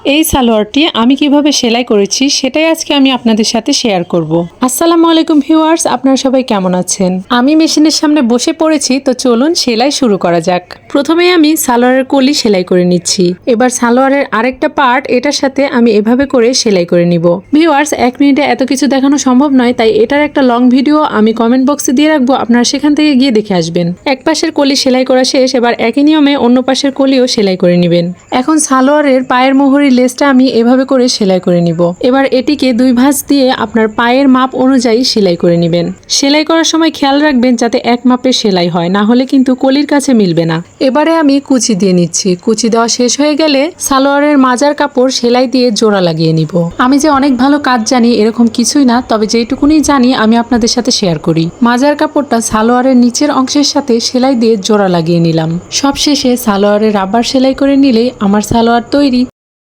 এই সালোয়ারটি আমি কিভাবে সেলাই করেছি সেটাই আজকে আমি আপনাদের সাথে শেয়ার করব। আসসালামু আলাইকুম ভিউয়ার্স, আপনারা সবাই কেমন আছেন? আমি মেশিনের সামনে বসে পড়েছি, তো চলুন সেলাই শুরু করা যাক। প্রথমে আমি সালোয়ারের কলি সেলাই করে নিচ্ছি। এবার সালোয়ারের আরেকটা পার্ট এটার সাথে আমি এভাবে করে সেলাই করে নিব। ভিউয়ার্স, 1 মিনিটে এত কিছু দেখানো সম্ভব নয়, তাই এটার একটা লং ভিডিও আমি কমেন্ট বক্সে দিয়ে রাখবো, আপনারা সেখান থেকে গিয়ে দেখে আসবেন। এক পাশের কলি সেলাই করা শেষ, এবার একই নিয়মে অন্য পাশের কলিও সেলাই করে নেবেন। এখন সালোয়ারের পায়ের মোহরি লেসটা আমি এভাবে করে সেলাই করে নিব। এবার এটিকে 2 ভাঁজ দিয়ে আপনার পায়ের মাপ অনুযায়ী সেলাই করে নেবেন। সেলাই করার সময় খেয়াল রাখবেন যাতে এক মাপের সেলাই হয়, না হলে কিন্তু কলির কাছে মিলবে না। এবারে আমি কুচি দিয়ে নিচ্ছি। কুচি দেওয়া শেষ হয়ে গেলে সালোয়ারের মাজার কাপড় সেলাই দিয়ে জোড়া লাগিয়ে নিব। আমি যে অনেক ভালো কাজ জানি এরকম কিছুই না, তবে যেটুকুনি জানি আমি আপনাদের সাথে শেয়ার করি। মাজার কাপড়টা সালোয়ারের নিচের অংশের সাথে সেলাই দিয়ে জোড়া লাগিয়ে নিলাম। সব শেষে সালোয়ারের রাবার সেলাই করে নিলেই আমার সালোয়ার তৈরি।